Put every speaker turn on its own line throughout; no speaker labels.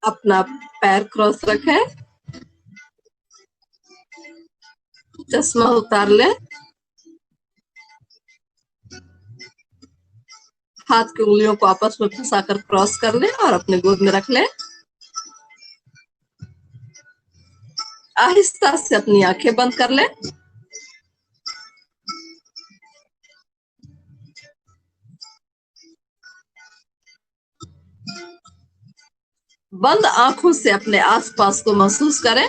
अपना पैर क्रॉस रखे, चश्मा उतार ले, हाथ की उंगलियों को आपस में फंसाकर क्रॉस कर ले और अपने गोद में रख ले। आहिस्ता से अपनी आंखें बंद कर ले। बंद आंखों से अपने आसपास को महसूस करें।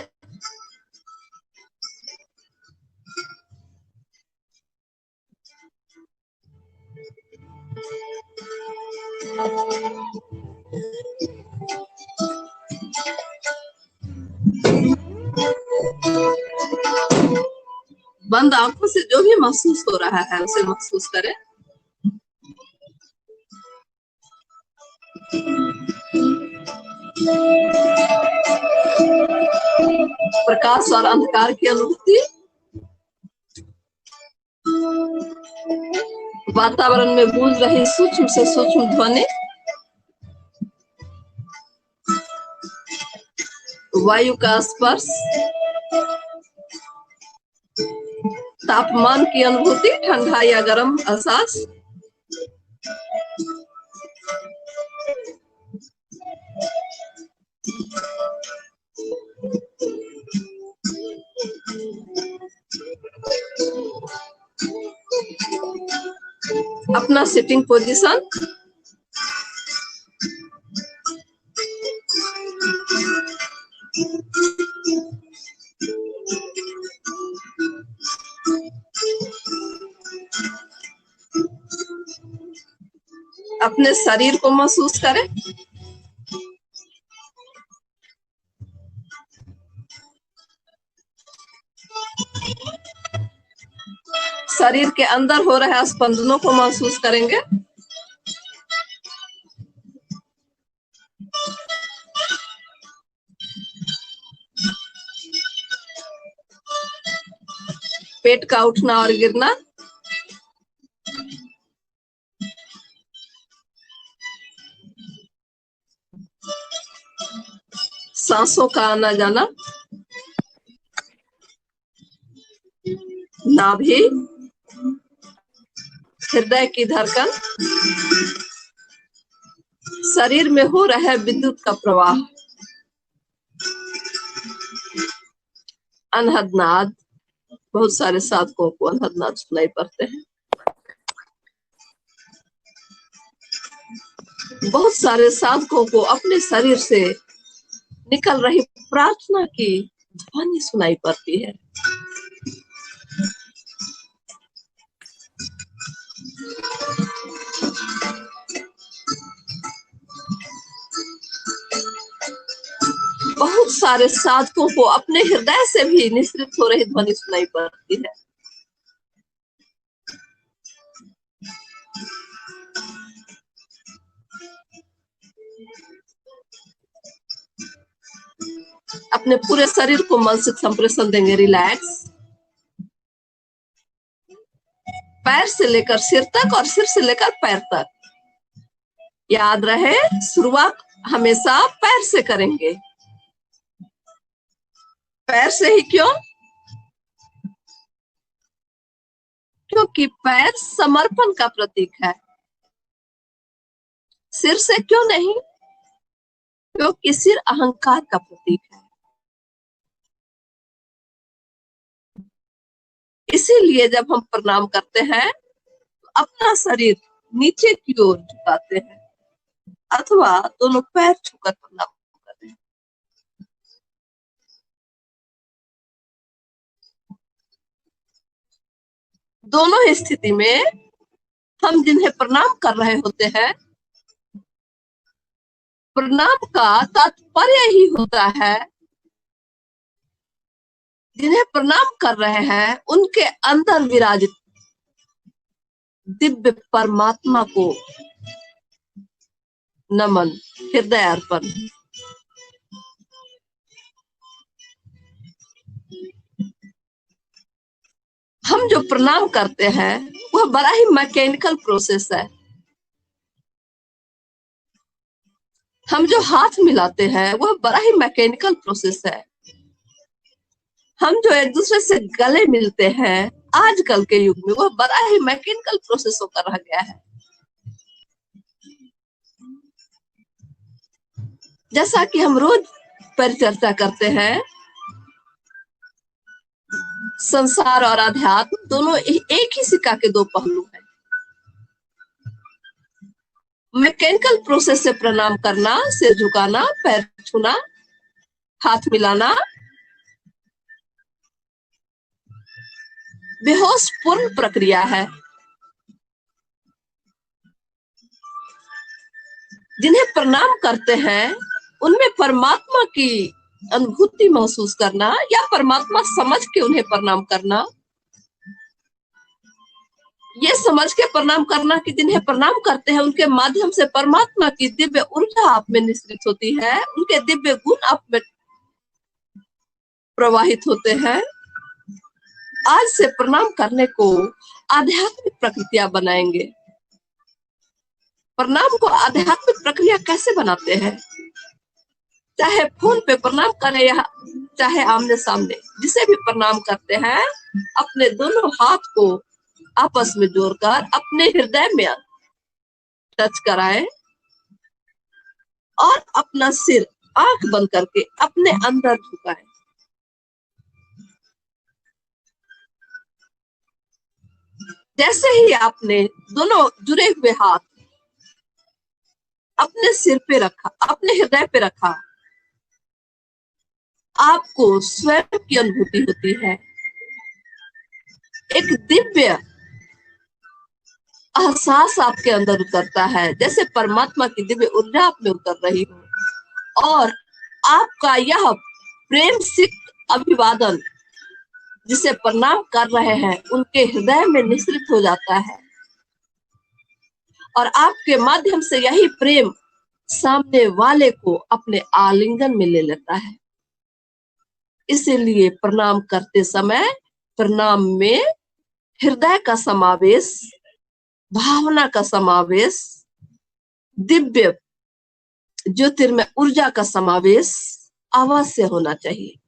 बंद आंखों से जो भी महसूस हो रहा है उसे महसूस करें। प्रकाश और अंधकार की अनुभूति, वातावरण में गूंज रही सूक्ष्म से सूक्ष्म ध्वनि, वायु का स्पर्श, तापमान की अनुभूति, ठंडा या गर्म एहसास, अपना सिटिंग पोजीशन, अपने शरीर को महसूस करें। शरीर के अंदर हो रहे स्पंदनों को महसूस करेंगे। पेट का उठना और गिरना, सांसों का आना जाना, नाभि, हृदय की धड़कन, शरीर में हो रहा है विद्युत का प्रवाह, अनहद नाद। बहुत सारे साधकों को अनहद नाद सुनाई पड़ते हैं। बहुत सारे साधकों को अपने शरीर से निकल रही प्रार्थना की ध्वनि सुनाई पड़ती है। बहुत सारे साधकों को अपने हृदय से भी निश्रित हो रही ध्वनि सुनाई पड़ती है। अपने पूरे शरीर को मानसिक संप्रेषण देंगे। रिलैक्स, पैर से लेकर सिर तक और सिर से लेकर पैर तक। याद रहे, शुरुआत हमेशा पैर से करेंगे। पैर से ही क्यों? क्योंकि पैर समर्पण का प्रतीक है। सिर से क्यों नहीं? क्योंकि सिर अहंकार का प्रतीक है। इसीलिए जब हम प्रणाम करते हैं तो अपना शरीर नीचे की ओर झुकाते हैं अथवा दोनों पैर छूकर प्रणाम करते हैं। दोनों ही स्थिति में हम जिन्हें प्रणाम कर रहे होते हैं, प्रणाम का तात्पर्य ही होता है जिन्हें प्रणाम कर रहे हैं उनके अंदर विराजित दिव्य परमात्मा को नमन, हृदय अर्पण। हम जो प्रणाम करते हैं वह बड़ा ही मैकेनिकल प्रोसेस है। हम जो हाथ मिलाते हैं वह बड़ा ही मैकेनिकल प्रोसेस है। हम जो एक दूसरे से गले मिलते हैं आजकल के युग में वह बड़ा ही मैकेनिकल प्रोसेस होकर रह गया है। जैसा कि हम रोज पर चर्चा करते हैं, संसार और अध्यात्म दोनों एक ही सिक्का के दो पहलू हैं। मैकेनिकल प्रोसेस से प्रणाम करना, सिर झुकाना, पैर छूना, हाथ मिलाना बेहोश पूर्ण प्रक्रिया है। जिन्हें प्रणाम करते हैं उनमें परमात्मा की अनुभूति महसूस करना या परमात्मा समझ के उन्हें प्रणाम करना, ये समझ के प्रणाम करना कि जिन्हें प्रणाम करते हैं उनके माध्यम से परमात्मा की दिव्य ऊर्जा आप में निश्रित होती है, उनके दिव्य गुण आप में प्रवाहित होते हैं। आज से प्रणाम करने को आध्यात्मिक प्रक्रिया बनाएंगे। प्रणाम को आध्यात्मिक प्रक्रिया कैसे बनाते हैं? चाहे फोन पे प्रणाम करें या चाहे आमने सामने, जिसे भी प्रणाम करते हैं अपने दोनों हाथ को आपस में जोड़कर अपने हृदय में टच कराएं और अपना सिर आंख बंद करके अपने अंदर झुकाएं। जैसे ही आपने दोनों जुड़े हुए हाथ अपने सिर पे रखा, अपने हृदय पे रखा, आपको स्वयं की अनुभूति होती है। एक दिव्य एहसास आपके अंदर उतरता है, जैसे परमात्मा की दिव्य ऊर्जा आप में उतर रही हो और आपका यह प्रेम सिक्त अभिवादन जिसे प्रणाम कर रहे हैं उनके हृदय में निश्रित हो जाता है और आपके माध्यम से यही प्रेम सामने वाले को अपने आलिंगन में ले लेता है। इसीलिए प्रणाम करते समय प्रणाम में हृदय का समावेश, भावना का समावेश, दिव्य ज्योतिर्मय ऊर्जा का समावेश अवश्य होना चाहिए।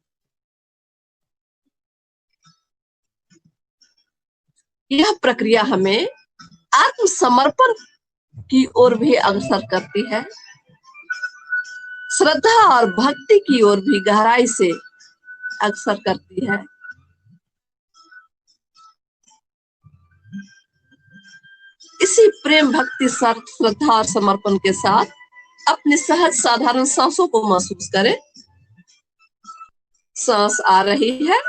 यह प्रक्रिया हमें आत्मसमर्पण की ओर भी अग्रसर करती है, श्रद्धा और भक्ति की ओर भी गहराई से अग्रसर करती है। इसी प्रेम, भक्ति, श्रद्धा और समर्पण के साथ अपनी सहज साधारण सांसों को महसूस करें। सांस आ रही है,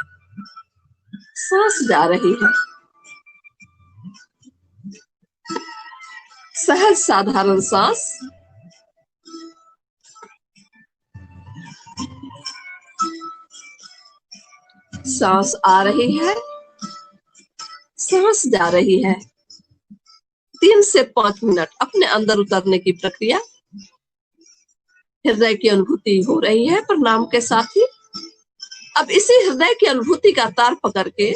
सांस जा रही है। सहज साधारण सांस, सांस आ रही है, सांस जा रही है। 3 से 5 मिनट अपने अंदर उतरने की प्रक्रिया। हृदय की अनुभूति हो रही है प्रणाम के साथ ही। अब इसी हृदय की अनुभूति का तार पकड़ के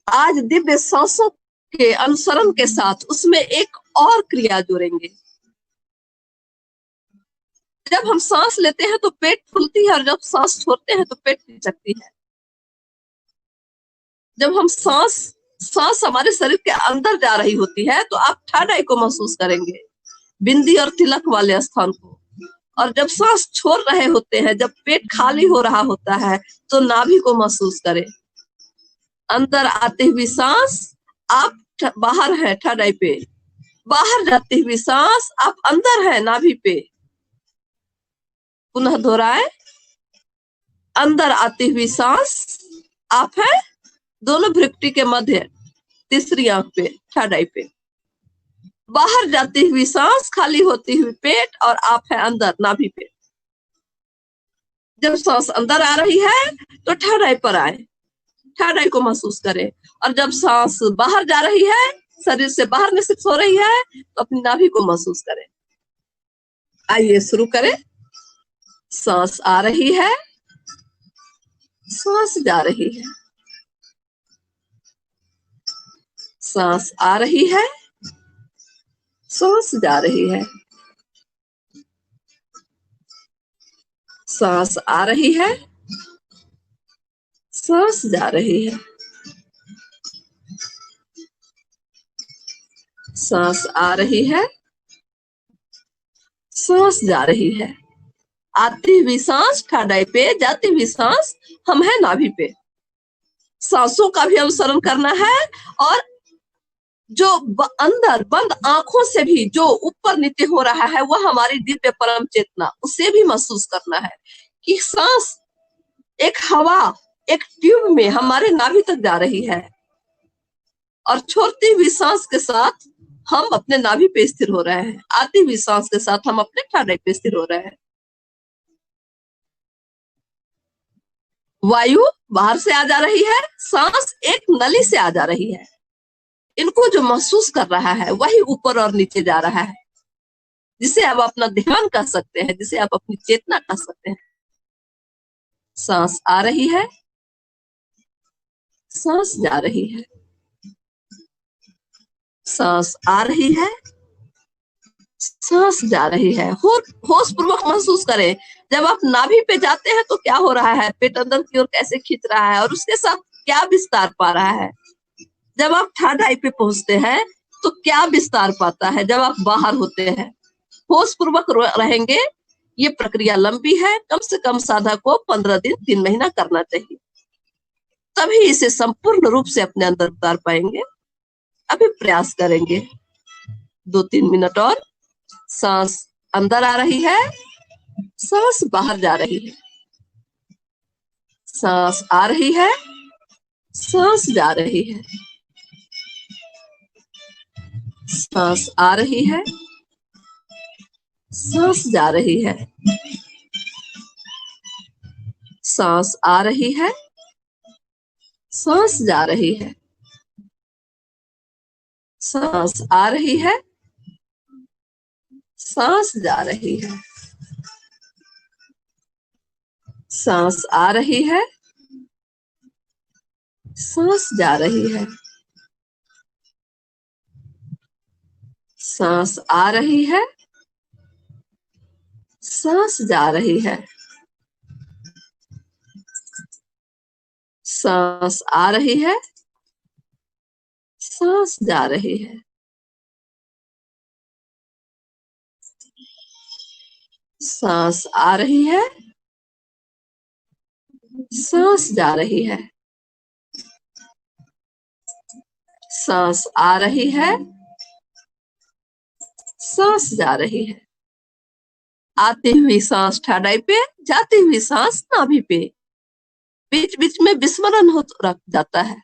आज दिव्य सांसों के अनुसरण के साथ उसमें एक और क्रिया जोड़ेंगे। जब हम सांस लेते हैं तो पेट फूलती है और जब सांस छोड़ते हैं तो पेट पिचकती है। जब हम सांस हमारे शरीर के अंदर जा रही होती है तो आप ठाडाई को महसूस करेंगे, बिंदी और तिलक वाले स्थान को, और जब सांस छोड़ रहे होते हैं, जब पेट खाली हो रहा होता है, तो नाभि को महसूस करें। अंदर आती हुई सांस, आप बाहर है थर्ड आई पे। बाहर जाती हुई सांस, आप अंदर है नाभि पे। पुनः दोहराए, अंदर आती हुई सांस, आप है दोनों भ्रुकुटी के मध्य, तीसरी आंख पे, थर्ड आई पे। बाहर जाती हुई सांस, खाली होती हुई पेट, और आप है अंदर नाभि पे। जब सांस अंदर आ रही है तो थर्ड आई पर आए, थर्ड आई को महसूस करें। और जब सांस बाहर जा रही है, शरीर से बाहर निश्चित हो रही है, तो अपनी नाभि को महसूस करें। आइए शुरू करें। सांस आ रही है, सांस जा रही है, सांस आ रही है, सांस जा रही है, सांस आ रही है, सांस जा रही है, सांस आ रही है, सांस जा रही है। आती हुई सांस थर्ड आई पे, जाती हुई सांस हम है नाभि पे। सांसों का भी अनुसरण करना है, और जो अंदर बंद आंखों से भी जो ऊपर नीचे हो रहा है, वह हमारी दिव्य परम चेतना, उसे भी महसूस करना है कि सांस एक हवा, एक ट्यूब में हमारे नाभि तक जा रही है, और छोड़ती हुई सांस के साथ हम अपने नाभि पे स्थिर हो रहे हैं। आती हुई सांस के साथ हम अपने थर्ड आई पे स्थिर हो रहे हैं। वायु बाहर से आ जा रही है, सांस एक नली से आ जा रही है। इनको जो महसूस कर रहा है, वही ऊपर और नीचे जा रहा है, जिसे आप अपना ध्यान कह सकते हैं, जिसे आप अपनी चेतना कह सकते हैं। सांस आ रही है, सांस जा रही है, सांस आ रही है, सांस जा रही है। होश पूर्वक महसूस करें। जब आप नाभि पे जाते हैं तो क्या हो रहा है, पेट अंदर की ओर कैसे खींच रहा है, और उसके साथ क्या विस्तार पा रहा है। जब आप थर्ड आई पे पहुंचते हैं तो क्या विस्तार पाता है, जब आप बाहर होते हैं। होश पूर्वक रहेंगे। ये प्रक्रिया लंबी है, कम से कम साधक को 15 दिन 3 महीना करना चाहिए, तभी इसे संपूर्ण रूप से अपने अंदर उतार पाएंगे। अभी प्रयास करेंगे 2-3 मिनट और। सांस अंदर आ रही है, सांस बाहर जा रही है, सांस आ रही है, सांस जा रही है, सांस आ रही है, सांस जा रही है, सांस आ रही है, सांस जा रही है, सांस आ रही है, सांस जा रही है, सांस आ रही है, सांस जा रही है, सांस आ रही है, सांस जा रही है, सांस आ रही है, सांस जा रही है, सांस आ रही है, सांस जा रही है, सांस आ रही है, सांस जा रही है। आती हुई सांस थर्ड आई पे, जाती हुई सांस नाभि पे। बीच बीच में विस्मरण हो रख जाता है।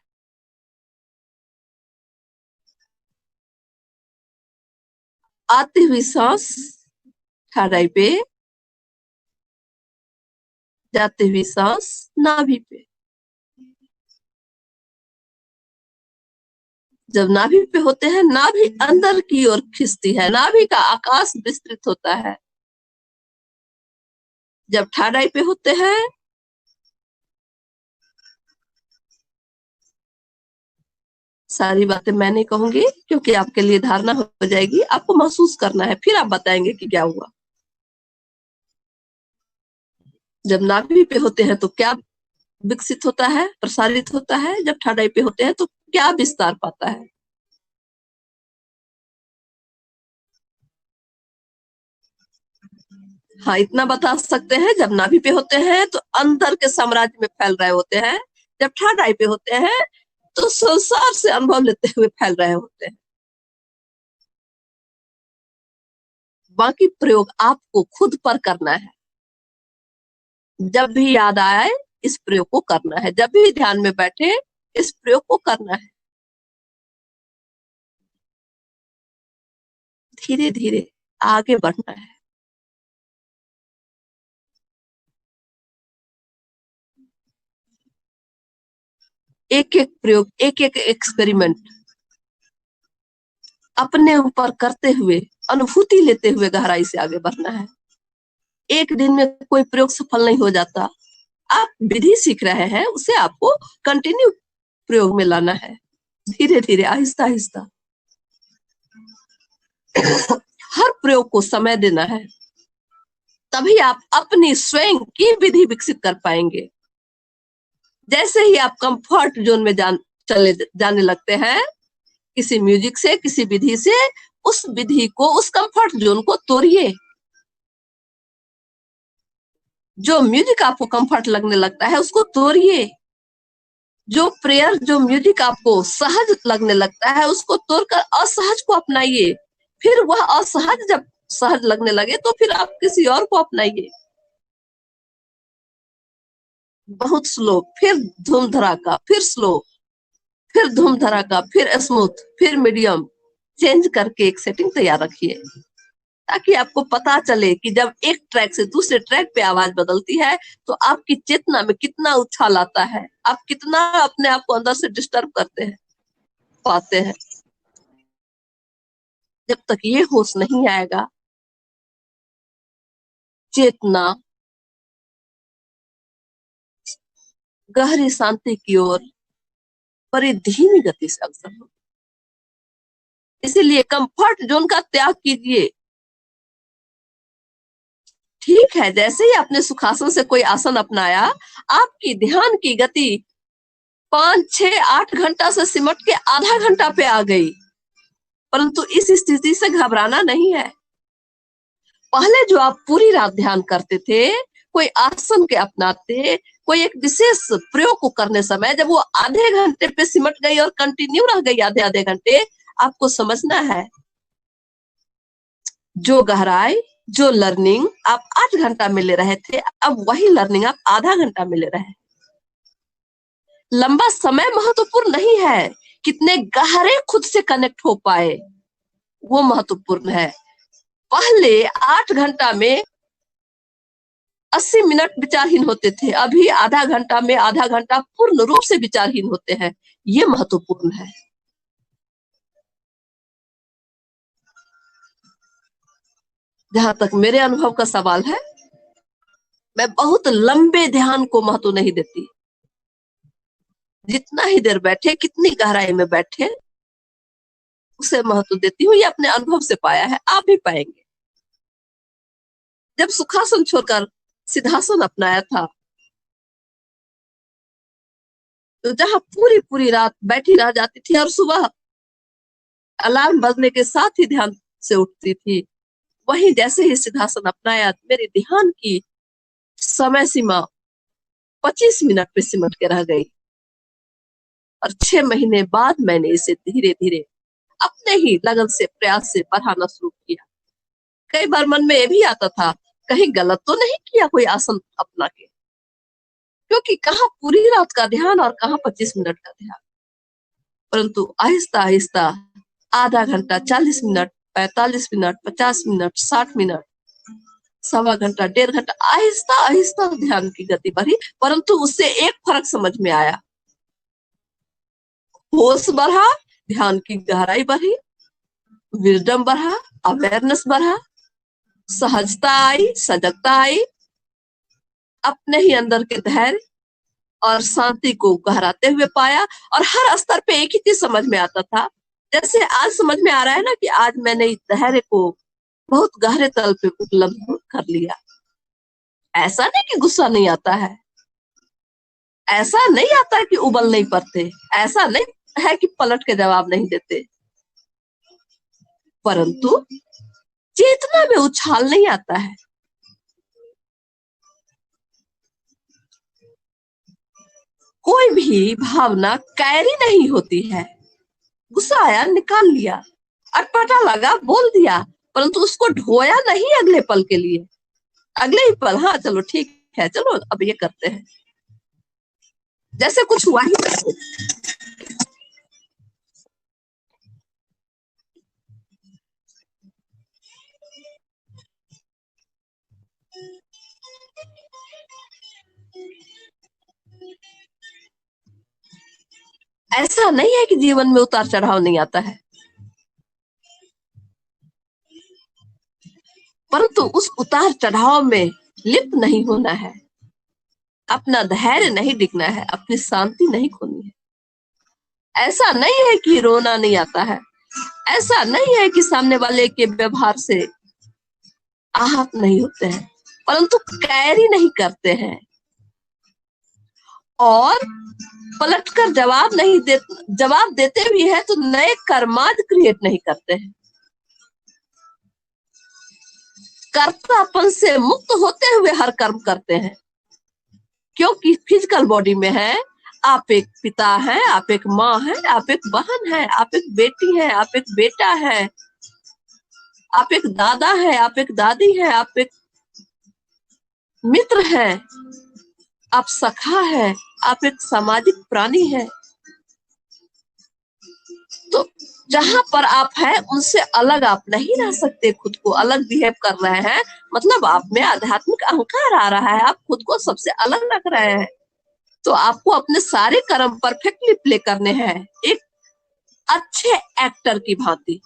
आती हुई सांस थर्ड आई पे, जाती हुई सांस नाभि पे। जब नाभि पे होते हैं, नाभि अंदर की ओर खिंचती है, नाभि का आकाश विस्तृत होता है। जब थर्ड आई पे होते हैं, सारी बातें मैं नहीं कहूंगी, क्योंकि आपके लिए धारणा हो जाएगी। आपको महसूस करना है, फिर आप बताएंगे कि क्या हुआ। जब नाभि पे होते हैं तो क्या विकसित होता है, प्रसारित होता है। जब थर्ड आई पे होते हैं तो क्या विस्तार पाता है। हाँ, इतना बता सकते हैं, जब नाभि पे होते हैं तो अंदर के साम्राज्य में फैल रहे होते हैं, जब थर्ड आई पे होते हैं तो संसार से अनुभव लेते हुए फैल रहे होते हैं। बाकी प्रयोग आपको खुद पर करना है। जब भी याद आए इस प्रयोग को करना है, जब भी ध्यान में बैठे इस प्रयोग को करना है। धीरे धीरे आगे बढ़ना है। एक एक प्रयोग, एक एक एक्सपेरिमेंट अपने ऊपर करते हुए, अनुभूति लेते हुए गहराई से आगे बढ़ना है। एक दिन में कोई प्रयोग सफल नहीं हो जाता। आप विधि सीख रहे हैं, उसे आपको कंटिन्यू प्रयोग में लाना है, धीरे धीरे, आहिस्ता आहिस्ता। हर प्रयोग को समय देना है, तभी आप अपनी स्वयं की विधि विकसित कर पाएंगे। जैसे ही आप कंफर्ट जोन में चले जाने लगते हैं, किसी म्यूजिक से, किसी विधि से, उस विधि को, उस कंफर्ट जोन को तोड़िए। जो म्यूजिक आपको कंफर्ट लगने लगता है उसको तोड़िए। जो प्रेयर, जो म्यूजिक आपको सहज लगने लगता है उसको तोड़कर असहज को अपनाइए। फिर वह असहज जब सहज लगने लगे तो फिर आप किसी और को अपनाइए। बहुत स्लो, फिर धूम धड़ाका, फिर स्लो, फिर धूम धड़ाका, फिर स्मूथ, फिर मीडियम, चेंज करके एक सेटिंग तैयार रखिए, ताकि आपको पता चले कि जब एक ट्रैक से दूसरे ट्रैक पे आवाज बदलती है तो आपकी चेतना में कितना उछाल आता है, आप कितना अपने आप को अंदर से डिस्टर्ब करते हैं, पाते हैं। जब तक ये होश नहीं आएगा, चेतना गहरी शांति की ओर बड़ी धीमी गति से अग्रसर हो। इसीलिए कंफर्ट जोन का त्याग कीजिए। ठीक है, जैसे ही आपने सुखासन से कोई आसन अपनाया, आपकी ध्यान की गति 5, 6, 8 घंटा से सिमट के आधा घंटा पे आ गई। परंतु इस स्थिति से घबराना नहीं है। पहले जो आप पूरी रात ध्यान करते थे, कोई आसन के अपनाते, कोई एक विशेष प्रयोग को करने समय जब वो आधे घंटे पे सिमट गई और कंटिन्यू रह गई आधे आधे घंटे, आपको समझना है जो गहराई, जो लर्निंग आप 8 घंटा में ले रहे थे, अब वही लर्निंग आप आधा घंटा में ले रहे हैं। लंबा समय महत्वपूर्ण नहीं है, कितने गहरे खुद से कनेक्ट हो पाए वो महत्वपूर्ण है। पहले 8 घंटा में 80 मिनट विचारहीन होते थे, अभी आधा घंटा में आधा घंटा पूर्ण रूप से विचारहीन होते हैं, ये महत्वपूर्ण है। जहां तक मेरे अनुभव का सवाल है, मैं बहुत लंबे ध्यान को महत्व नहीं देती। जितना ही देर बैठे, कितनी गहराई में बैठे, उसे महत्व देती हूँ। ये अपने अनुभव से पाया है, आप भी पाएंगे। जब सुखासन छोड़कर सिद्धासन अपनाया था, तो जहां पूरी पूरी रात बैठी रह जाती थी और सुबह अलार्म बजने के साथ ही ध्यान से उठती थी, वहीं जैसे ही सिद्धासन अपनाया, मेरी ध्यान की समय सीमा 25 मिनट पे सिमट के रह गई। और 6 महीने बाद मैंने इसे धीरे धीरे अपने ही लगन से, प्रयास से बढ़ाना शुरू किया। कई बार मन में ये भी आता था, कहीं गलत तो नहीं किया कोई आसन अपना के, क्योंकि कहाँ पूरी रात का ध्यान और कहाँ 25 मिनट का ध्यान। परंतु आहिस्ता आहिस्ता आधा घंटा, 40 मिनट, 45 मिनट, 50 मिनट, 60 मिनट, सवा घंटा, 1.5 घंटा, आहिस्ता आहिस्ता ध्यान की गति बढ़ी। परंतु उससे एक फर्क समझ में आया, होश बढ़ा, ध्यान की गहराई बढ़ी, विजडम बढ़ा, अवेयरनेस बढ़ा, सहजता आई, सजगता आई, अपने ही अंदर के धैर्य और शांति को गहराते हुए पाया। और हर स्तर पे एक ही चीज समझ में आता था, जैसे आज समझ में आ रहा है ना कि आज मैंने इस धैर्य को बहुत गहरे तल पे उपलब्ध कर लिया। ऐसा नहीं कि गुस्सा नहीं आता है, ऐसा नहीं आता कि उबल नहीं पड़ते, ऐसा नहीं है कि पलट के जवाब नहीं देते, परंतु चेतना में उछाल नहीं आता है। कोई भी भावना कैरी नहीं होती है। गुस्सा आया, निकाल लिया, अटपटा लगा, बोल दिया, परंतु उसको ढोया नहीं अगले पल के लिए। अगले ही पल, हाँ चलो ठीक है, चलो अब ये करते हैं, जैसे कुछ हुआ ही नहीं। ऐसा नहीं है कि जीवन में उतार चढ़ाव नहीं आता है, परंतु उस उतार चढ़ाव में लिप्त नहीं होना है, अपना धैर्य नहीं दिखना है, अपनी शांति नहीं खोनी है। ऐसा नहीं है कि रोना नहीं आता है, ऐसा नहीं है कि सामने वाले के व्यवहार से आहत नहीं होते हैं, परंतु कैरी नहीं करते हैं और पलटकर जवाब देते भी है तो नए कर्माद क्रिएट नहीं करते हैं। कर्तापन से मुक्त होते हुए हर कर्म करते हैं, क्योंकि फिजिकल बॉडी में है, आप एक पिता हैं, आप एक माँ हैं, आप एक बहन हैं, आप एक बेटी हैं, आप एक बेटा है, आप एक दादा है, आप एक दादी है, आप एक मित्र है, आप सखा है, आप एक सामाजिक प्राणी है। तो जहां पर आप हैं उनसे अलग आप नहीं रह सकते, खुद को अलग बिहेव कर रहे हैं, मतलब आप में आध्यात्मिक अहंकार आ रहा है, आप खुद को सबसे अलग रख रहे हैं। तो आपको अपने सारे कर्म परफेक्टली प्ले करने हैं, एक अच्छे एक्टर की भांति।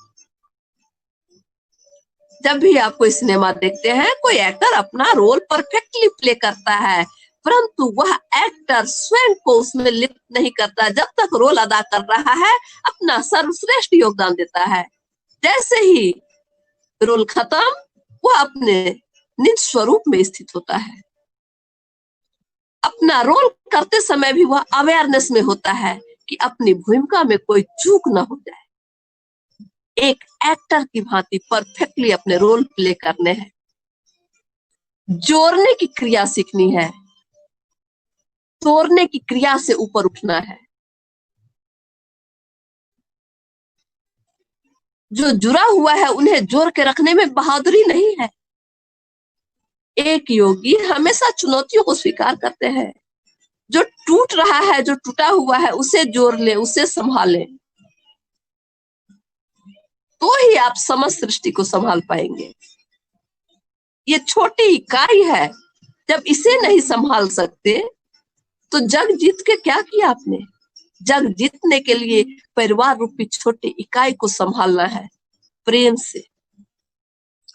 जब भी आप कोई सिनेमा देखते हैं, कोई एक्टर अपना रोल परफेक्टली प्ले करता है, परंतु वह एक्टर स्वयं को उसमें लिप्त नहीं करता। जब तक रोल अदा कर रहा है अपना सर्वश्रेष्ठ योगदान देता है, जैसे ही रोल खत्म वह अपने निज स्वरूप में स्थित होता है। अपना रोल करते समय भी वह अवेयरनेस में होता है कि अपनी भूमिका में कोई चूक ना हो जाए। एक एक्टर की भांति परफेक्टली अपने रोल प्ले करने हैं। जोड़ने की क्रिया सीखनी है, तोड़ने की क्रिया से ऊपर उठना है। जो जुड़ा हुआ है उन्हें जोड़ के रखने में बहादुरी नहीं है। एक योगी हमेशा चुनौतियों को स्वीकार करते हैं। जो टूट रहा है, जो टूटा हुआ है, उसे जोड़ ले, उसे संभाले, तो ही आप समस्त सृष्टि को संभाल पाएंगे। ये छोटी इकाई है, जब इसे नहीं संभाल सकते तो जग जीत के क्या किया आपने। जग जीतने के लिए परिवार रूपी छोटी इकाई को संभालना है, प्रेम से।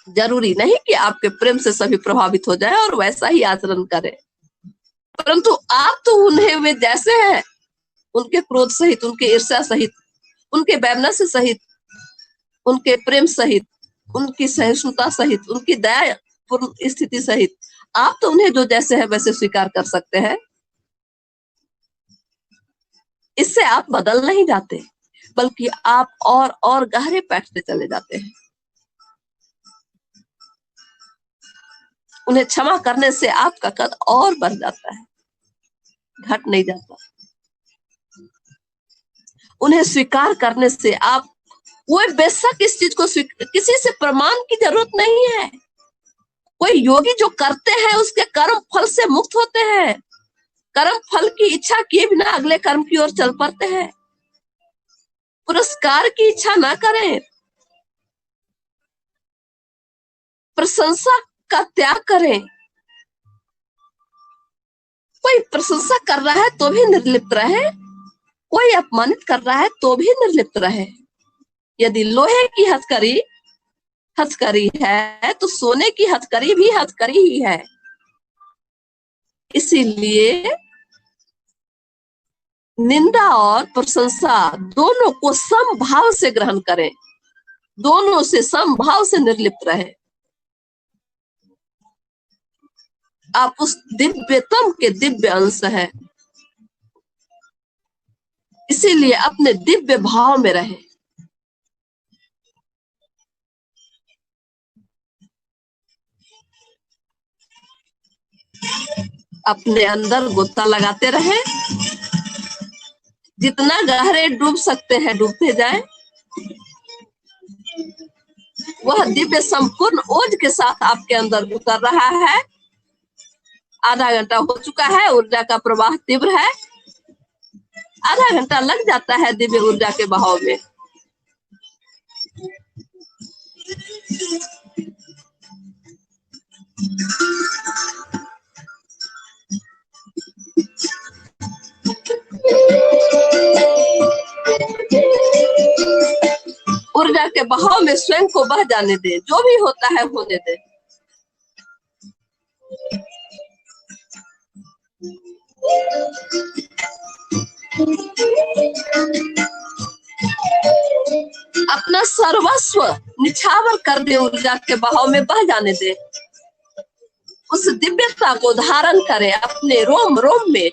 जरूरी नहीं कि आपके प्रेम से सभी प्रभावित हो जाए और वैसा ही आचरण करें, परंतु आप तो उन्हें वे जैसे हैं, उनके क्रोध सहित, उनके ईर्ष्या सहित, उनके वैमनस्य सहित, उनके प्रेम सहित, उनकी सहिष्णुता सहित, उनकी दया पूर्ण स्थिति सहित, आप तो उन्हें जो जैसे है वैसे स्वीकार कर सकते हैं। इससे आप बदल नहीं जाते, बल्कि आप और गहरे बैठते चले जाते हैं। उन्हें क्षमा करने से आपका कद और बढ़ जाता है, घट नहीं जाता। उन्हें स्वीकार करने से आप, वो बेशक इस चीज को किसी से प्रमाण की जरूरत नहीं है। कोई योगी जो करते हैं उसके कर्म फल से मुक्त होते हैं, कर्म फल की इच्छा किए बिना अगले कर्म की ओर चल पड़ते हैं। पुरस्कार की इच्छा ना करें, प्रशंसा का त्याग करें। कोई प्रशंसा कर रहा है तो भी निर्लिप्त रहे, कोई अपमानित कर रहा है तो भी निर्लिप्त रहे। यदि लोहे की हथकड़ी है तो सोने की हथकड़ी भी हथकड़ी ही है। इसीलिए निंदा और प्रशंसा दोनों को समभाव से ग्रहण करें, दोनों से समभाव से निर्लिप्त रहे। आप उस दिव्यतम के दिव्य अंश हैं, इसीलिए अपने दिव्य भाव में रहे। अपने अंदर गोता लगाते रहे, जितना गहरे डूब सकते हैं डूबते जाएं। वह दिव्य संपूर्ण ओज के साथ आपके अंदर उतर रहा है। आधा घंटा हो चुका है, ऊर्जा का प्रवाह तीव्र है। आधा घंटा लग जाता है दिव्य ऊर्जा के बहाव में। ऊर्जा के बहाव में स्वयं को बह जाने दे, जो भी होता है होने दे। अपना सर्वस्व निछावर कर दे, ऊर्जा के बहाव में बह जाने दे। उस दिव्यता को धारण करे अपने रोम रोम में,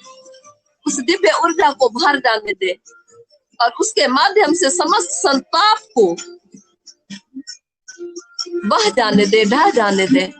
उस दिव्य ऊर्जा को भर जाने दे और उसके माध्यम से समस्त संताप को बह जाने दे, ढह जाने दे।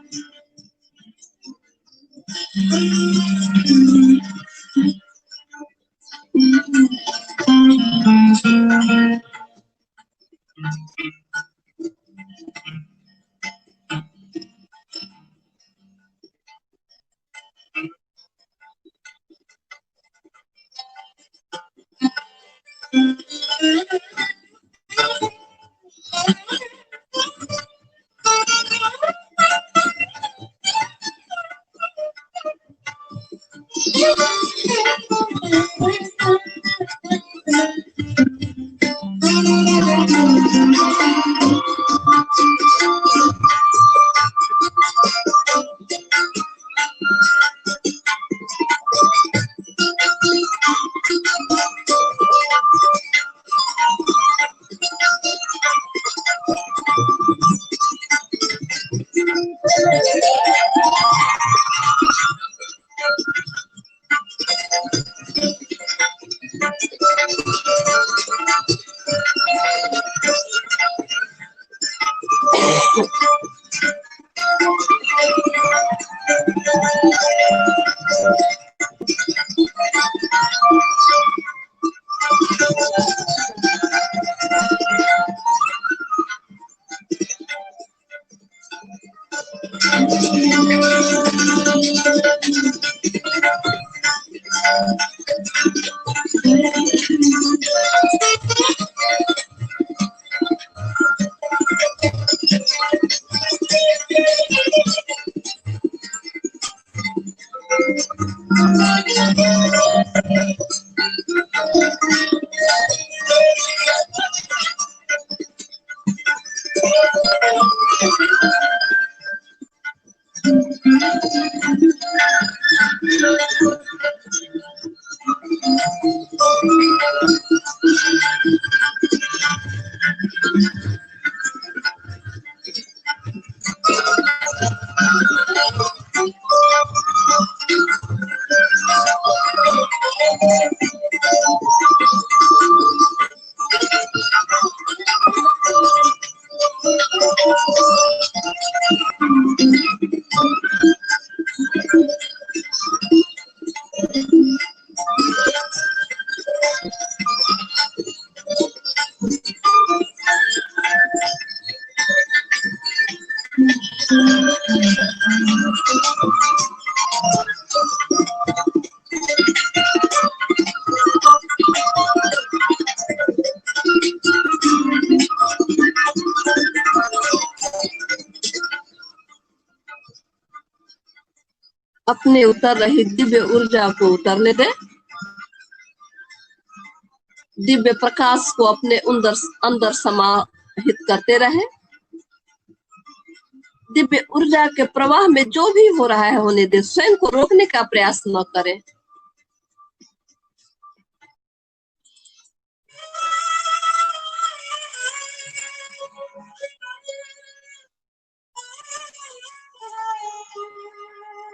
अपने उतर रही दिव्य ऊर्जा को उतरने दे। दिव्य प्रकाश को अपने अंदर समाहित करते रहे। दिव्य ऊर्जा के प्रवाह में जो भी हो रहा है होने दे, स्वयं को रोकने का प्रयास न करें।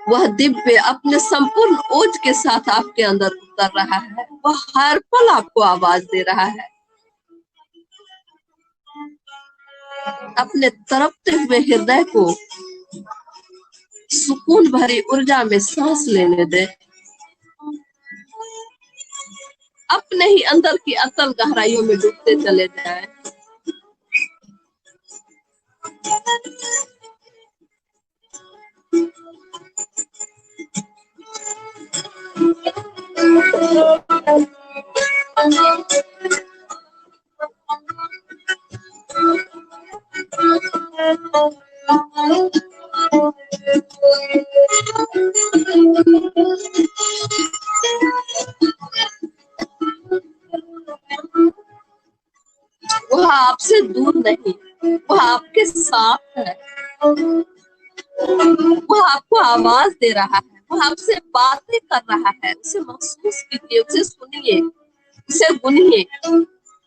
वह दिव्य अपने संपूर्ण ओज के साथ आपके अंदर उतर रहा है। वह हर पल आपको आवाज दे रहा है। अपने तड़पते हुए हृदय को सुकून भरी ऊर्जा में सांस लेने दे। अपने ही अंदर की अतल गहराइयों में डूबते चले जाएं। वह आपसे दूर नहीं, वह आपके साथ है। वह आपको आवाज दे रहा है, वह आपसे बातें कर रहा है। उसे महसूस कीजिए, उसे सुनिए, उसे गुनिए,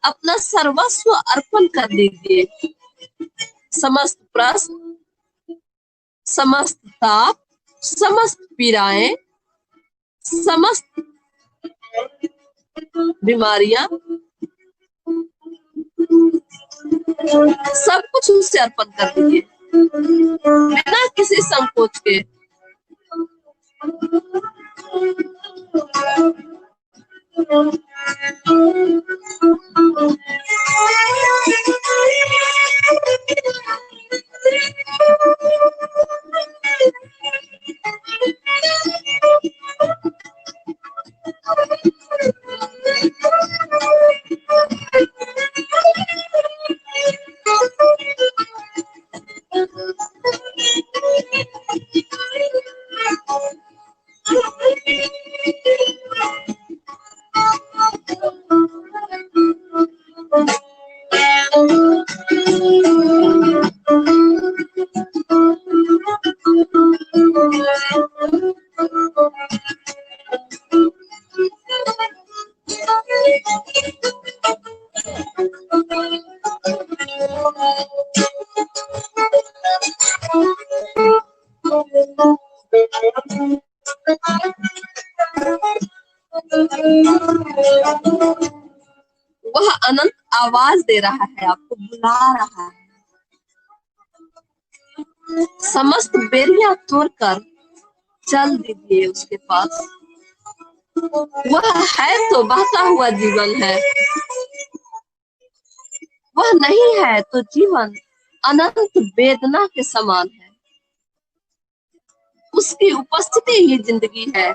अपना सर्वस्व अर्पण कर दीजिए। समस्त प्रश्न, समस्त ताप, समस्त पीड़ाएं, समस्त बीमारियां, सब कुछ उससे अर्पण कर दीजिए, बिना किसी संकोच के। वह अनंत आवाज दे रहा है, आपको बुला रहा है। समस्त बेरियां तोड़कर चल दीजिए उसके पास। वह है तो बहता हुआ जीवन है, वह नहीं है तो जीवन अनंत वेदना के समान है। उसकी उपस्थिति ही जिंदगी है,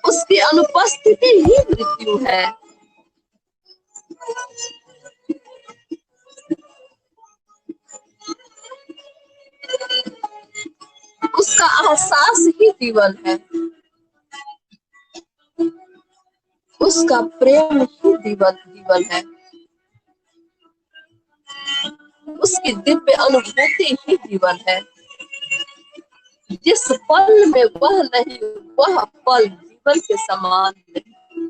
उसकी अनुपस्थिति ही मृत्यु है। उसका एहसास ही जीवन है, उसका प्रेम ही जीवन है, उसकी दिव्य अनुभूति ही जीवन है। जिस पल में वह नहीं, वह पल जीवन के समान नहीं।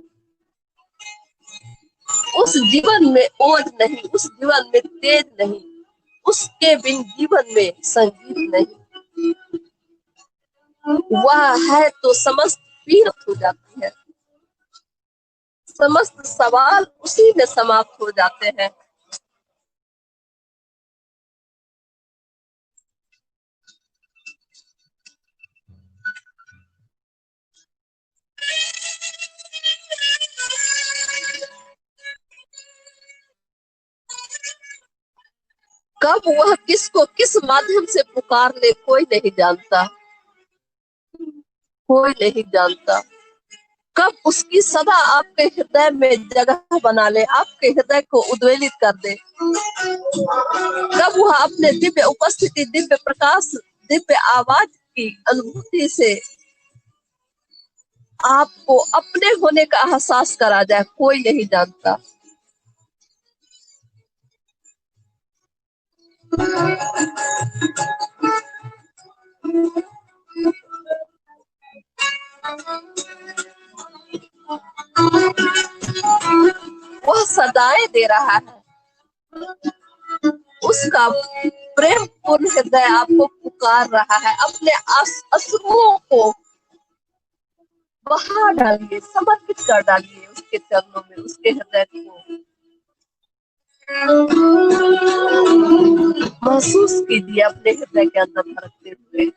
उस जीवन में ओज नहीं, उस जीवन में तेज नहीं, उसके बिन जीवन में संगीत नहीं। वह है तो समस्त पीड़ हो जाती है, समस्त सवाल उसी में समाप्त हो जाते हैं। कब वह किसको किस माध्यम से पुकार ले कोई नहीं जानता, कोई नहीं जानता। कब उसकी सदा आपके हृदय में जगह बना ले, आपके हृदय को उद्वेलित कर दे। कब वह अपने दिव्य उपस्थिति, दिव्य प्रकाश, दिव्य आवाज की अनुभूति से आपको अपने होने का एहसास करा जाए, कोई नहीं जानता। वह सदाएं दे रहा है, उसका प्रेम पूर्ण हृदय आपको पुकार रहा है। अपने अश्रुओं को बहा डालिए, समर्पित कर डालिए उसके चरणों में, उसके हृदय को महसूस कीजिए अपने हृदय के अंदर धड़कते हुए।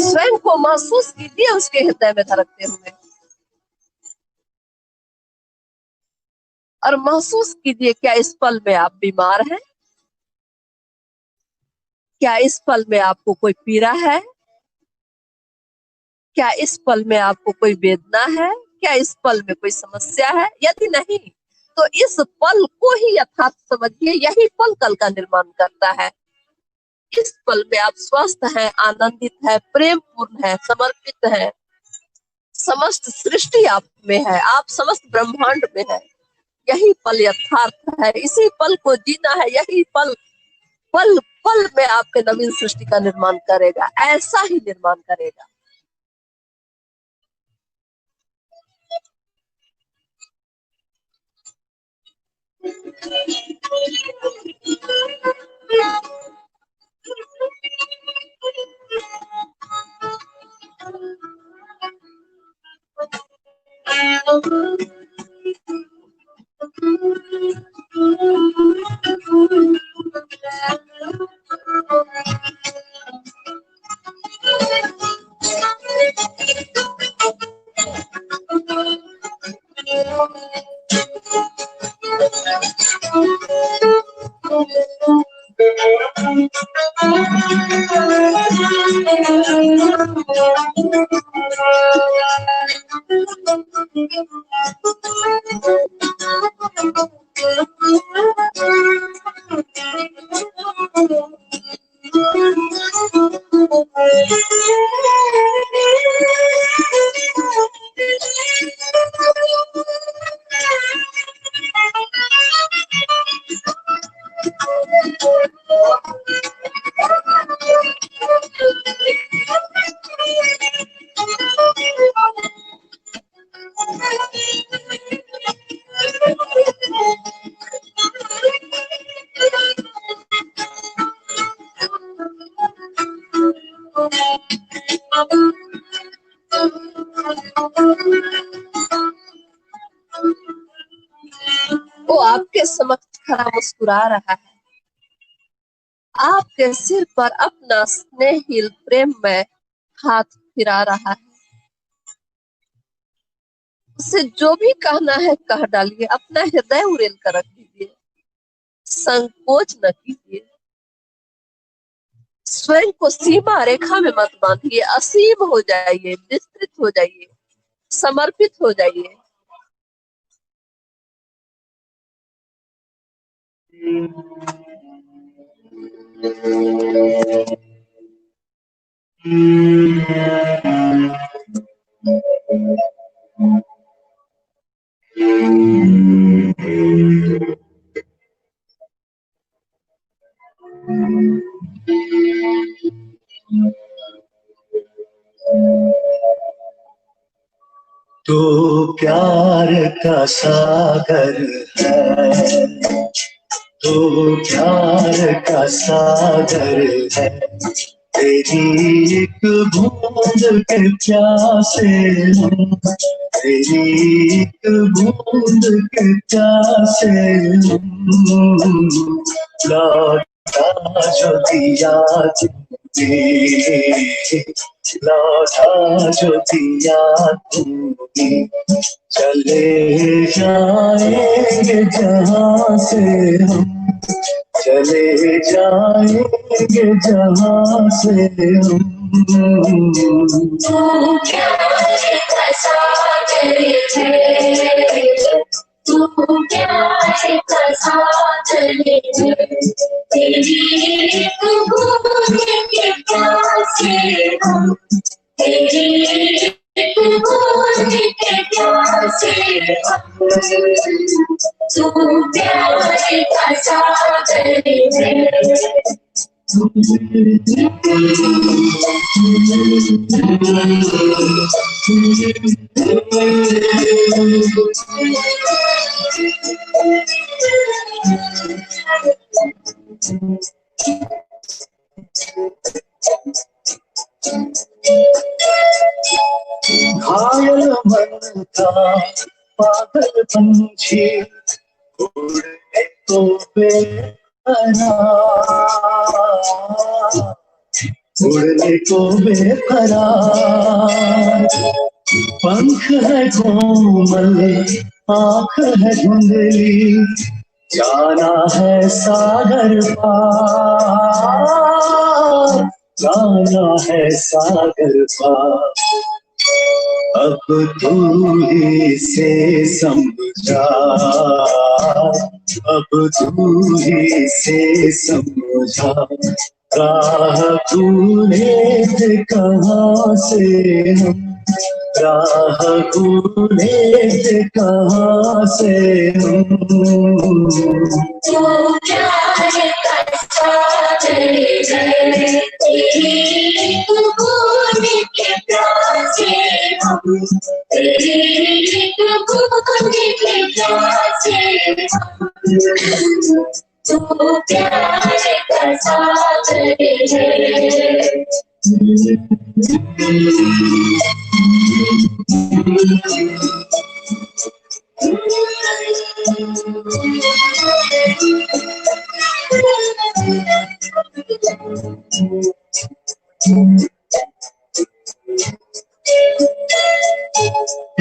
स्वयं को महसूस कीजिए उसके हृदय में धड़कते हुए। और महसूस कीजिए, क्या इस पल में आप बीमार हैं? क्या इस पल में आपको कोई पीड़ा है? क्या इस पल में आपको कोई वेदना है? क्या इस पल में कोई समस्या है? यदि नहीं, तो इस पल को ही यथार्थ समझिए। यही पल कल का निर्माण करता है। इस पल में आप स्वस्थ हैं, आनंदित है, प्रेम पूर्ण है, समर्पित है। समस्त सृष्टि आप में है, आप समस्त ब्रह्मांड में है। यही पल यथार्थ है, इसी पल को जीना है। यही पल पल पल में आपके नवीन सृष्टि का निर्माण करेगा, ऐसा ही निर्माण करेगा। वो आपके समक्ष खड़ा मुस्कुरा रहा है, आपके सिर पर अपना स्नेहिल प्रेम में हाथ फिरा रहा है। उसे जो भी कहना है कह डालिए, अपना हृदय उड़ेल कर रख दीजिए, संकोच न कीजिए। स्वयं को सीमा रेखा में मत बांधिए, असीम हो जाइए, विस्तृत हो जाइए, समर्पित हो जाइए।
तो प्यार का सागर है, तो प्यार का सागर है, तेरी एक बूंद के प्यासे हूँ, तेरी एक बूंद के प्यासे हूँ। लौटा जो दिया तुमने, लौटा जो दिया तुमने, चले जाएंगे जहाँ से हम, चले जाएंगे जहाँ से हम। तू प्यार का सागर है, तू प्यार का सागर है, तेरी एक बूंद के प्यासे हम, तेरी एक बूंद के प्यासे हम। तू प्यार का सागर है। घायल मन का पागल पंछी, उड़ने को बेकरार, उड़ने को बेकरार। पंख है कोमल आँख है धुंधली, जाना है सागर पार, जाना है सागर पार। अब तू ही से समझा, अब तू ही से समझा, राह तूने थे कहाँ से हम, राह तूने थे कहाँ से हम।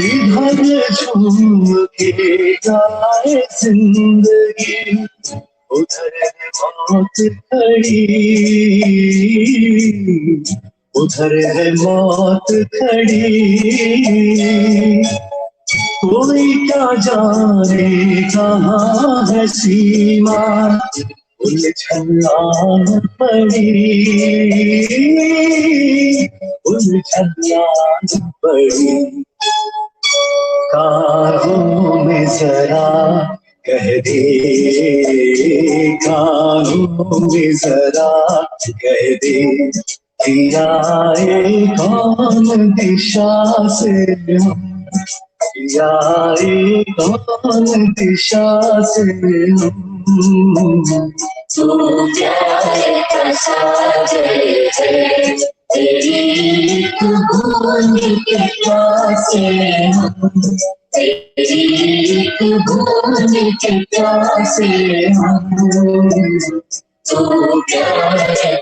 इधर झूम के गाए जिंदगी, उधर है मौत खड़ी, उधर है मौत खड़ी। कोई क्या जाने कहाँ है सीमा, उलझन पड़ी, उलझन पड़ी। कानों में जरा कह दे, कानों में जरा कह दे, आए कौन दिशा से हम, आए कौन दिशा से हम। तू प्यार का सागर है, तेरी एक बूंद के प्यासे हम, तेरी एक बूंद के प्यासे हम। तू प्यार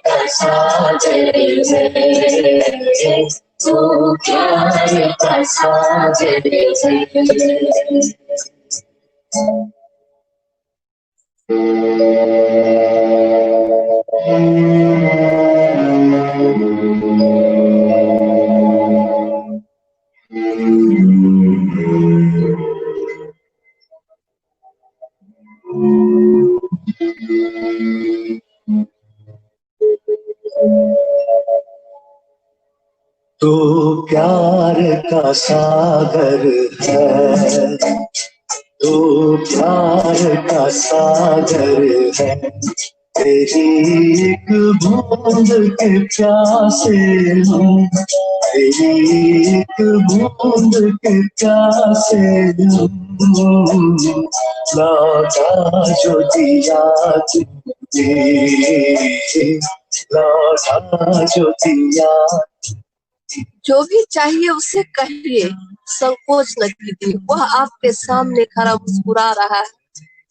का सागर है, तू प्यार का सागर है। तो प्यार का सागर है, तो प्यार का सागर है, तेरी एक बूंद के प्यासे हम, तेरी एक बूंद के प्यासे हम। लौटा जो दिया तुझे, लौटा जो दिया।
जो भी चाहिए उसे कहिए, संकोच न कीजिए। वह आपके सामने खड़ा मुस्कुरा रहा है,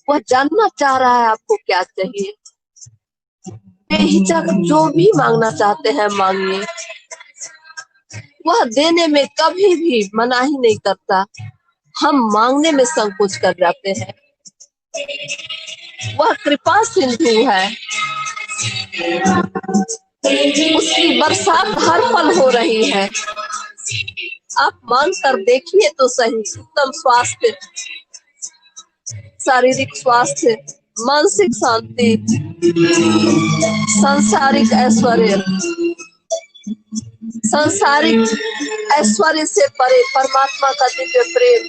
वह जानना चाह रहा है आपको क्या चाहिए। बेहिचक जो भी मांगना चाहते हैं मांगिए, वह देने में कभी भी मनाही नहीं करता। हम मांगने में संकोच कर जाते हैं। वह कृपा सिंधु है, उसकी बरसात हर पल हो रही है। आप मांग कर देखिए तो सही। उत्तम स्वास्थ्य, शारीरिक स्वास्थ्य, मानसिक शांति, सांसारिक ऐश्वर्य, सांसारिक ऐश्वर्य से परे परमात्मा का दिव्य प्रेम,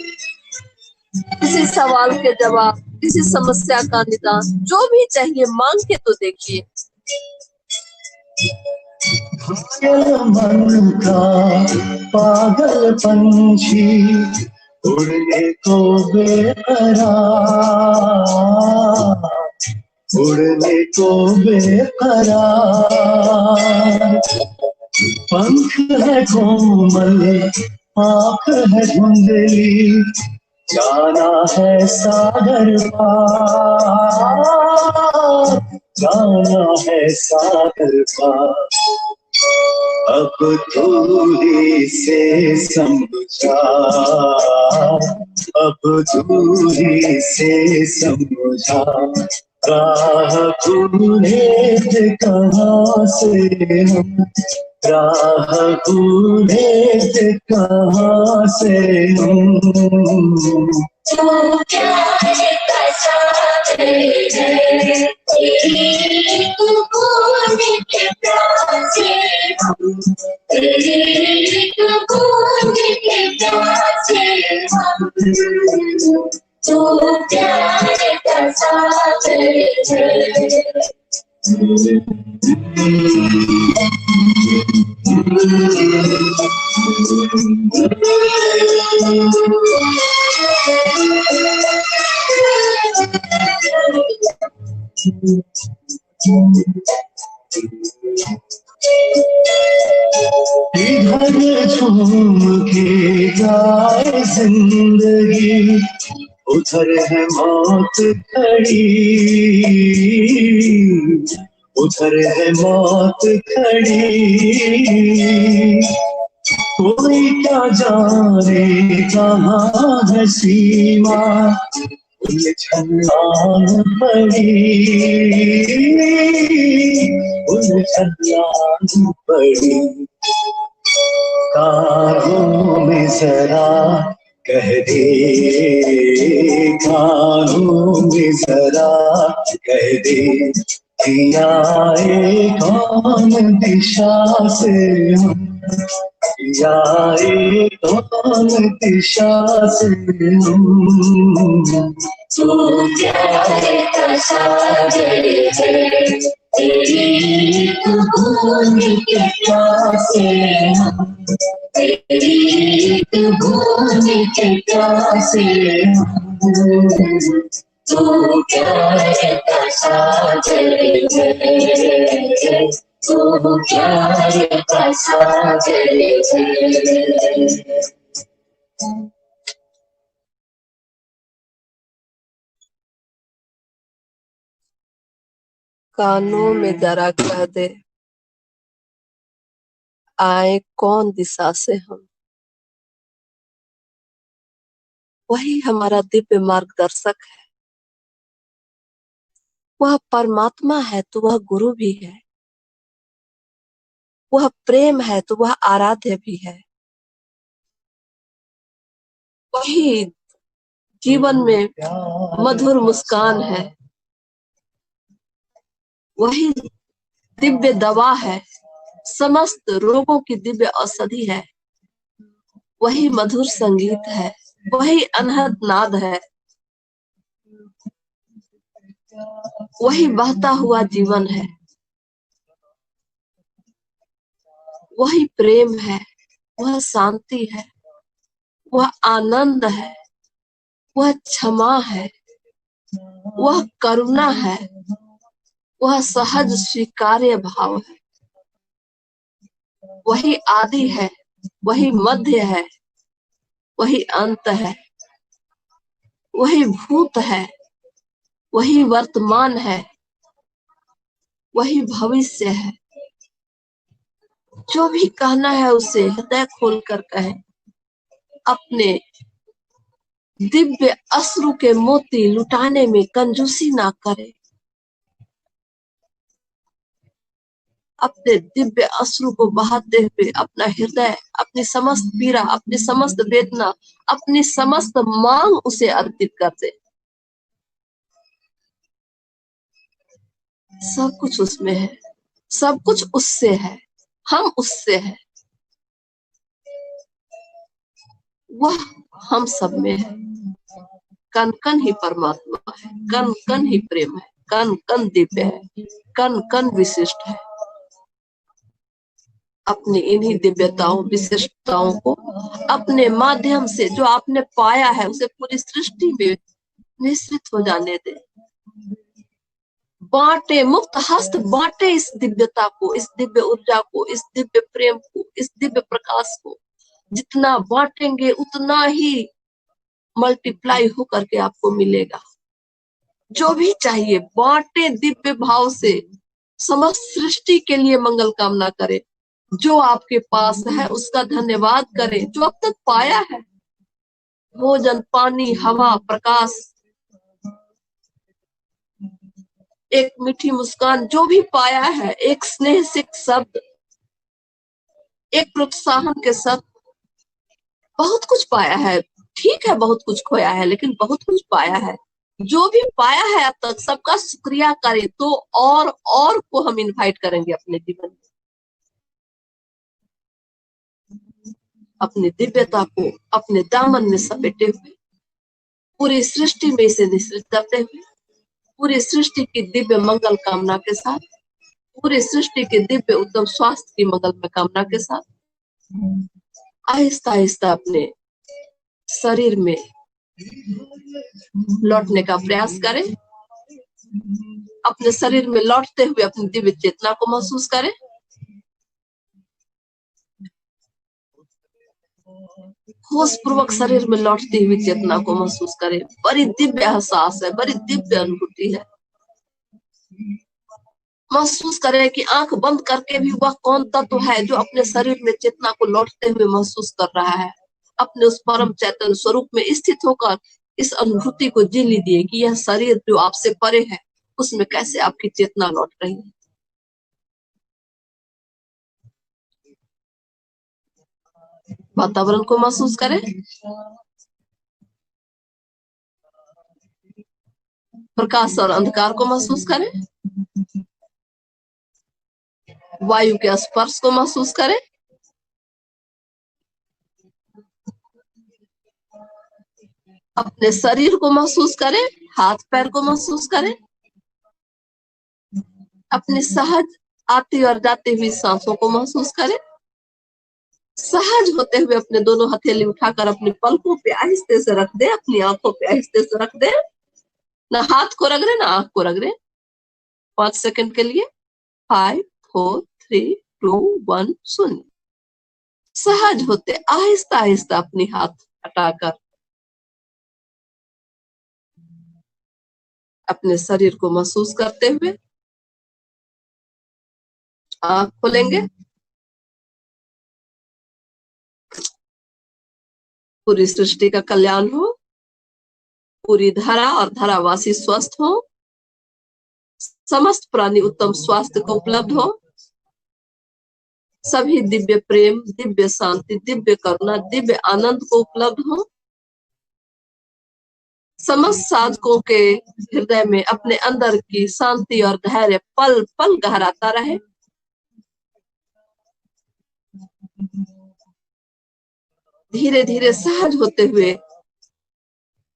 किसी सवाल के जवाब, किसी समस्या का निदान, जो भी चाहिए मांग के तो देखिए।
मन का पागल पंछी, उड़ने को बेकरार, उड़ने को बेकरार। पंख है कोमल, आँख है धुंधली, जाना है सागर पार, जाना है सागर पार। अब तू ही से समझा, अब दूरी से समझा राह भूले थे कहाँ से हम, राह भूले थे कहाँ से हम। इधर झूम के जाए जिंदगी, उधर है मौत खड़ी, उधर है मौत खड़ी। कोई क्या जाने कहाँ है सीमा, उलझन पड़ी, उलझन पड़ी। कानों में जरा कह दे, कानों में जरा कह दे, दिया कौन दिशा से हम, दिया कौन दिशा से हम। तू प्यारे का सागर है, तेरी बूंद के प्यासे हम, तेरी बूंद के प्यासे हम। तू प्यारे का सागर है, तू प्यारे का सागर है।
कानों में जरा कह दे, आए कौन दिशा से हम। वही हमारा दिव्य मार्गदर्शक है। वह परमात्मा है तो वह गुरु भी है, वह प्रेम है तो वह आराध्य भी है। वही जीवन में मधुर मुस्कान है, वही दिव्य दवा है, समस्त रोगों की दिव्य औषधि है। वही मधुर संगीत है, वही अनहद नाद है, वही बहता हुआ जीवन है, वही प्रेम है, वह शांति है, वह आनंद है, वह क्षमा है, वह करुणा है, वह सहज स्वीकार्य भाव है। वही आदि है, वही मध्य है, वही अंत है, वही भूत है, वही वर्तमान है, वही भविष्य है। जो भी कहना है उसे हृदय खोलकर कहे, अपने दिव्य अश्रु के मोती लुटाने में कंजूसी ना करे, अपने दिव्य अश्रु को बहाते हुए अपना हृदय, अपनी समस्त पीड़ा, अपनी समस्त वेदना, अपनी समस्त मांग उसे अर्पित कर दे। सब कुछ उसमें है, सब कुछ उससे है, हम उससे है, वह हम सब में है। कण कण ही परमात्मा है, कण कण ही प्रेम है, कण कण दिव्य है, कण कण विशिष्ट है। अपनी इन्हीं दिव्यताओं, विशिष्टताओं को अपने माध्यम से जो आपने पाया है उसे पूरी सृष्टि में मिश्रित हो जाने दे। बांटे, मुक्त हस्त बांटे इस दिव्यता को, इस दिव्य ऊर्जा को, इस दिव्य प्रेम को, इस दिव्य प्रकाश को। जितना बांटेंगे उतना ही मल्टीप्लाई होकर के आपको मिलेगा। जो भी चाहिए बांटे दिव्य भाव से, समस्त सृष्टि के लिए मंगल कामना करें। जो आपके पास है उसका धन्यवाद करें, जो अब तक पाया है भोजन, पानी, हवा, प्रकाश, एक मीठी मुस्कान, जो भी पाया है, एक स्नेह सिक्त शब्द, एक प्रोत्साहन के शब्द, बहुत कुछ पाया है। ठीक है, बहुत कुछ खोया है, लेकिन बहुत कुछ पाया है। जो भी पाया है अब तक, सबका शुक्रिया करें तो और को हम इनवाइट करेंगे अपने जीवन में। अपनी दिव्यता को अपने दामन में समेटे हुए, पूरी सृष्टि में इसे निश्चित करते हुए, पूरी सृष्टि की दिव्य मंगल कामना के साथ, पूरी सृष्टि के दिव्य उत्तम स्वास्थ्य की मंगल कामना के साथ, आहिस्ता आहिस्ता अपने शरीर में लौटने का प्रयास करें। अपने शरीर में लौटते हुए अपनी दिव्य चेतना को महसूस करें। होश पूर्वक शरीर में लौटती हुई चेतना को महसूस करें। बड़ी दिव्य एहसास है, बड़ी दिव्य अनुभूति है। महसूस करें कि आंख बंद करके भी वह कौन तत्व है जो अपने शरीर में चेतना को लौटते हुए महसूस कर रहा है। अपने उस परम चैतन्य स्वरूप में स्थित होकर इस अनुभूति को जी लीजिए कि यह शरीर जो आपसे परे है, उसमें कैसे आपकी चेतना लौट रही है। वातावरण को महसूस करें। प्रकाश और अंधकार को महसूस करें। वायु के स्पर्श को महसूस करें। अपने शरीर को महसूस करें। हाथ पैर को महसूस करें। अपनी सहज आती और जाती हुई सांसों को महसूस करें। सहज होते हुए अपने दोनों हथेली उठाकर अपनी पलकों पे आहिस्ते से रख दे, अपनी आंखों पे आहिस्ते से रख दे। ना हाथ को रगड़े ना आंख को रगड़े। 5 सेकंड के लिए। 5, 4, 3, 2, 1 शून्य। सहज होते आहिस्ता आहिस्ता अपनी हाथ हटाकर अपने शरीर को महसूस करते हुए आंख खोलेंगे। पूरी सृष्टि का कल्याण हो, पूरी धरा और धरावासी स्वस्थ हो, समस्त प्राणी उत्तम स्वास्थ्य को उपलब्ध हो, सभी दिव्य प्रेम, दिव्य शांति, दिव्य करुणा, दिव्य आनंद को उपलब्ध हो। समस्त साधकों के हृदय में अपने अंदर की शांति और धैर्य पल पल गहराता रहे। धीरे धीरे सहज होते हुए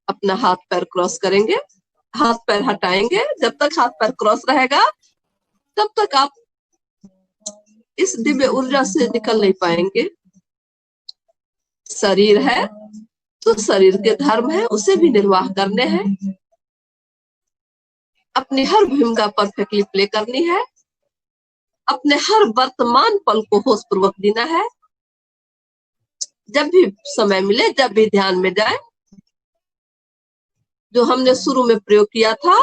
अपना हाथ पैर क्रॉस करेंगे। हाथ पैर हटाएंगे। जब तक हाथ पैर क्रॉस रहेगा तब तक आप इस दिव्य ऊर्जा से निकल नहीं पाएंगे। शरीर है तो शरीर के धर्म है, उसे भी निर्वाह करने हैं। अपनी हर भूमिका परफेक्टली प्ले करनी है। अपने हर वर्तमान पल को होश पूर्वक जीना है। जब भी समय मिले, जब भी ध्यान में जाए, जो हमने शुरू में प्रयोग किया था,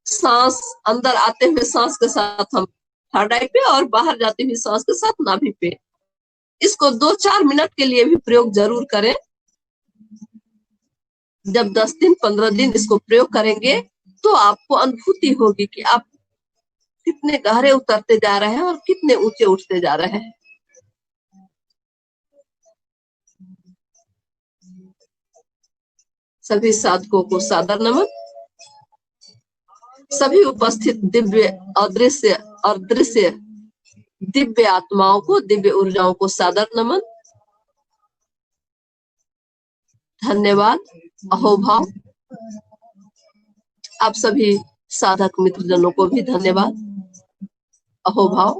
सांस अंदर आते हुए सांस के साथ हम थर्ड आई पे और बाहर जाते हुए सांस के साथ नाभि पे, इसको 2-4 मिनट के लिए भी प्रयोग जरूर करें। जब 10 दिन 15 दिन इसको प्रयोग करेंगे तो आपको अनुभूति होगी कि आप कितने गहरे उतरते जा रहे हैं और कितने ऊंचे उठते जा रहे हैं। सभी साधकों को सादर नमन। सभी उपस्थित दिव्य अदृश्य और दृश्य दिव्य आत्माओं को, दिव्य ऊर्जाओं को सादर नमन। धन्यवाद। अहोभाव। आप सभी साधक मित्रजनों को भी धन्यवाद। अहोभाव।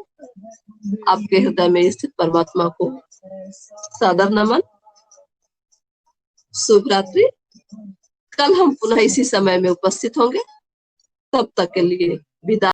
आपके हृदय में स्थित परमात्मा को सादर नमन। शुभ रात्रि। कल हम पुनः इसी समय में उपस्थित होंगे। तब तक के लिए विदा।